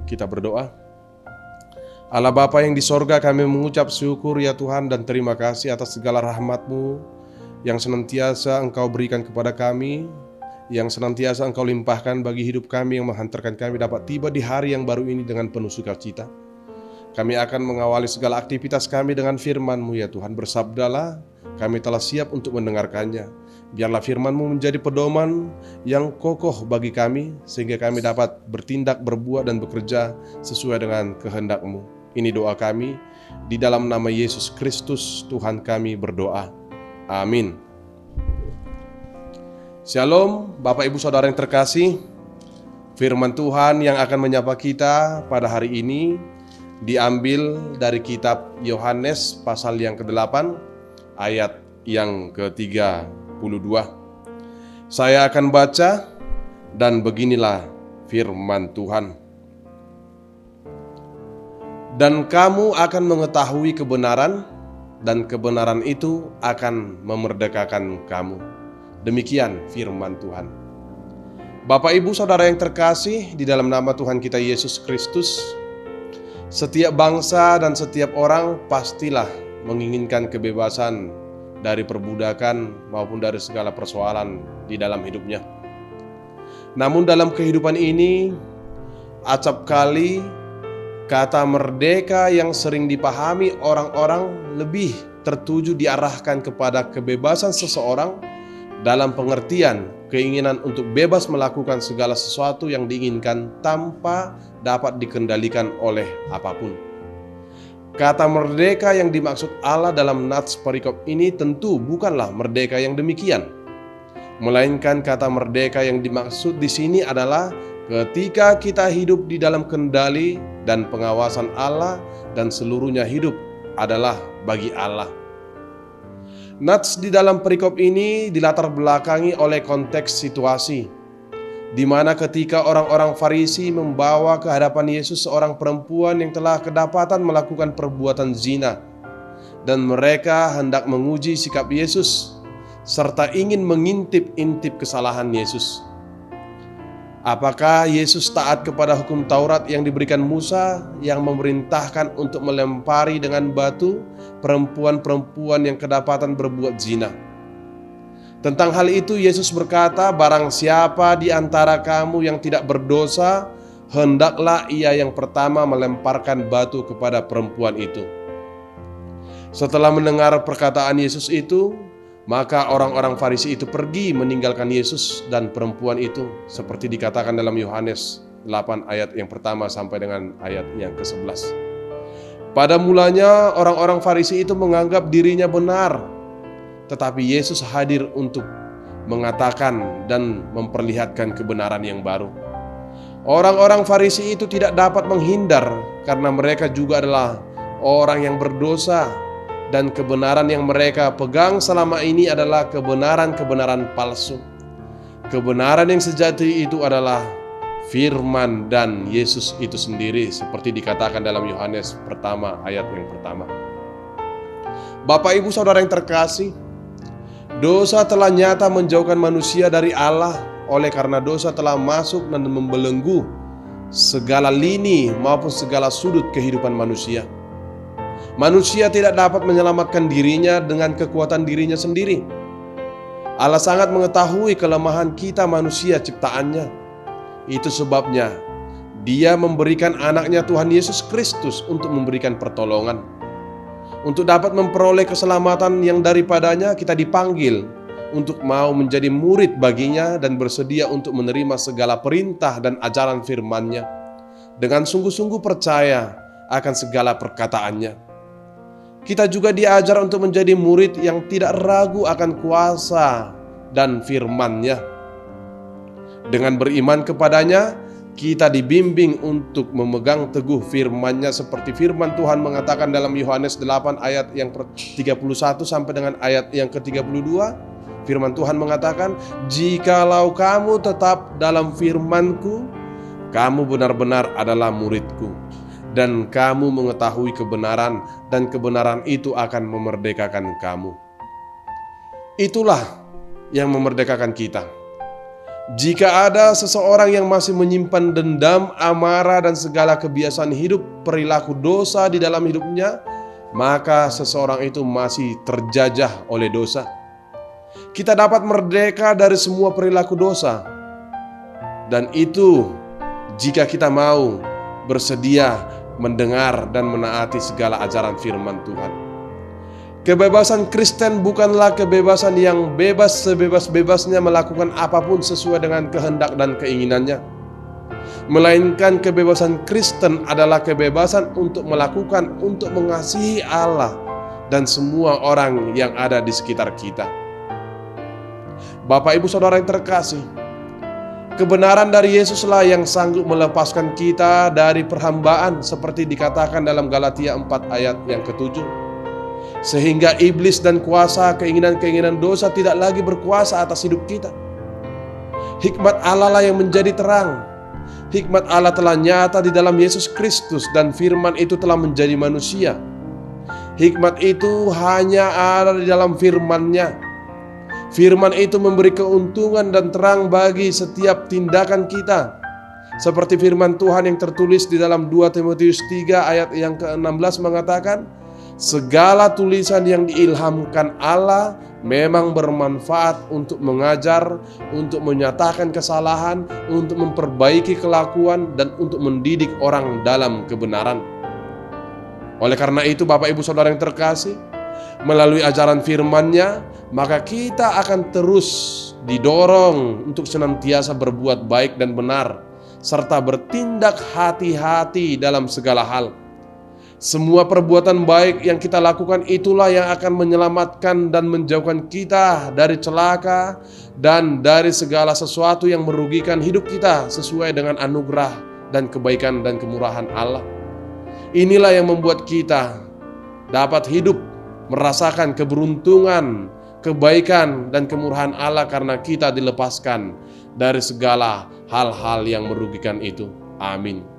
Kita berdoa. Allah Bapa yang di sorga, kami mengucap syukur ya Tuhan dan terima kasih atas segala rahmat-Mu yang senantiasa Engkau berikan kepada kami, yang senantiasa Engkau limpahkan bagi hidup kami, yang menghantarkan kami dapat tiba di hari yang baru ini dengan penuh sukacita. Kami akan mengawali segala aktivitas kami dengan firman-Mu ya Tuhan. Bersabdalah, kami telah siap untuk mendengarkannya. Biarlah firman-Mu menjadi pedoman yang kokoh bagi kami, sehingga kami dapat bertindak, berbuat, dan bekerja sesuai dengan kehendak-Mu. Ini doa kami, di dalam nama Yesus Kristus Tuhan kami berdoa. Amin. Shalom Bapak Ibu Saudara yang terkasih. Firman Tuhan yang akan menyapa kita pada hari ini diambil dari kitab Yohanes pasal yang ke-8 ayat yang ke-32. Saya akan baca dan beginilah firman Tuhan. Dan kamu akan mengetahui kebenaran, dan kebenaran itu akan memerdekakan kamu. Demikian firman Tuhan. Bapak Ibu Saudara yang terkasih, di dalam nama Tuhan kita Yesus Kristus, setiap bangsa dan setiap orang pastilah menginginkan kebebasan dari perbudakan maupun dari segala persoalan di dalam hidupnya. Namun dalam kehidupan ini, acap kali kata merdeka yang sering dipahami orang-orang lebih tertuju diarahkan kepada kebebasan seseorang dalam pengertian keinginan untuk bebas melakukan segala sesuatu yang diinginkan tanpa dapat dikendalikan oleh apapun. Kata merdeka yang dimaksud Allah dalam nats perikop ini tentu bukanlah merdeka yang demikian. Melainkan kata merdeka yang dimaksud di sini adalah ketika kita hidup di dalam kendali dan pengawasan Allah dan seluruhnya hidup adalah bagi Allah. Nats di dalam perikop ini dilatar belakangi oleh konteks situasi di mana ketika orang-orang Farisi membawa ke hadapan Yesus seorang perempuan yang telah kedapatan melakukan perbuatan zina, dan mereka hendak menguji sikap Yesus serta ingin mengintip-intip kesalahan Yesus. Apakah Yesus taat kepada hukum Taurat yang diberikan Musa yang memerintahkan untuk melempari dengan batu perempuan-perempuan yang kedapatan berbuat zina? Tentang hal itu Yesus berkata, barang siapa di antara kamu yang tidak berdosa, hendaklah ia yang pertama melemparkan batu kepada perempuan itu. Setelah mendengar perkataan Yesus itu, maka orang-orang Farisi itu pergi meninggalkan Yesus dan perempuan itu, seperti dikatakan dalam Yohanes 8 ayat yang pertama sampai dengan ayat yang ke-11. Pada mulanya orang-orang Farisi itu menganggap dirinya benar, tetapi Yesus hadir untuk mengatakan dan memperlihatkan kebenaran yang baru. Orang-orang Farisi itu tidak dapat menghindar karena mereka juga adalah orang yang berdosa. Dan kebenaran yang mereka pegang selama ini adalah kebenaran-kebenaran palsu. Kebenaran yang sejati itu adalah firman dan Yesus itu sendiri, seperti dikatakan dalam Yohanes pertama ayat yang pertama. Bapak Ibu Saudara yang terkasih, dosa telah nyata menjauhkan manusia dari Allah. Oleh karena dosa telah masuk dan membelenggu segala lini maupun segala sudut kehidupan manusia. Manusia tidak dapat menyelamatkan dirinya dengan kekuatan dirinya sendiri. Allah sangat mengetahui kelemahan kita manusia ciptaannya. Itu sebabnya Dia memberikan anaknya Tuhan Yesus Kristus untuk memberikan pertolongan. Untuk dapat memperoleh keselamatan yang daripadanya kita dipanggil untuk mau menjadi murid baginya dan bersedia untuk menerima segala perintah dan ajaran firman-Nya dengan sungguh-sungguh percaya akan segala perkataannya. Kita juga diajar untuk menjadi murid yang tidak ragu akan kuasa dan firman-Nya. Dengan beriman kepadanya, kita dibimbing untuk memegang teguh firman-Nya seperti firman Tuhan mengatakan dalam Yohanes 8 ayat yang ke-31 sampai dengan ayat yang ke-32. Firman Tuhan mengatakan, "Jikalau kamu tetap dalam firman-Ku, kamu benar-benar adalah murid-Ku. Dan kamu mengetahui kebenaran, dan kebenaran itu akan memerdekakan kamu." Itulah yang memerdekakan kita. Jika ada seseorang yang masih menyimpan dendam, amarah, dan segala kebiasaan hidup perilaku dosa di dalam hidupnya, maka seseorang itu masih terjajah oleh dosa. Kita dapat merdeka dari semua perilaku dosa, dan itu jika kita mau bersedia mendengar dan menaati segala ajaran firman Tuhan. Kebebasan Kristen bukanlah kebebasan yang bebas sebebas-bebasnya melakukan apapun sesuai dengan kehendak dan keinginannya. Melainkan kebebasan Kristen adalah kebebasan untuk melakukan, untuk mengasihi Allah dan semua orang yang ada di sekitar kita. Bapak, Ibu, Saudara yang terkasih, kebenaran dari Yesuslah yang sanggup melepaskan kita dari perhambaan seperti dikatakan dalam Galatia 4 ayat yang ke-7. Sehingga iblis dan kuasa keinginan-keinginan dosa tidak lagi berkuasa atas hidup kita. Hikmat Allah lah yang menjadi terang. Hikmat Allah telah nyata di dalam Yesus Kristus dan firman itu telah menjadi manusia. Hikmat itu hanya ada di dalam firman-Nya. Firman itu memberi keuntungan dan terang bagi setiap tindakan kita. Seperti firman Tuhan yang tertulis di dalam 2 Timotius 3 ayat yang ke-16 mengatakan, segala tulisan yang diilhamkan Allah memang bermanfaat untuk mengajar, untuk menyatakan kesalahan, untuk memperbaiki kelakuan, dan untuk mendidik orang dalam kebenaran. Oleh karena itu, Bapak, Ibu, Saudara yang terkasih, melalui ajaran firman-Nya, maka kita akan terus didorong untuk senantiasa berbuat baik dan benar, serta bertindak hati-hati dalam segala hal. Semua perbuatan baik yang kita lakukan itulah yang akan menyelamatkan dan menjauhkan kita dari celaka dan dari segala sesuatu yang merugikan hidup kita sesuai dengan anugerah dan kebaikan dan kemurahan Allah. Inilah yang membuat kita dapat hidup merasakan keberuntungan, kebaikan, dan kemurahan Allah karena kita dilepaskan dari segala hal-hal yang merugikan itu. Amin.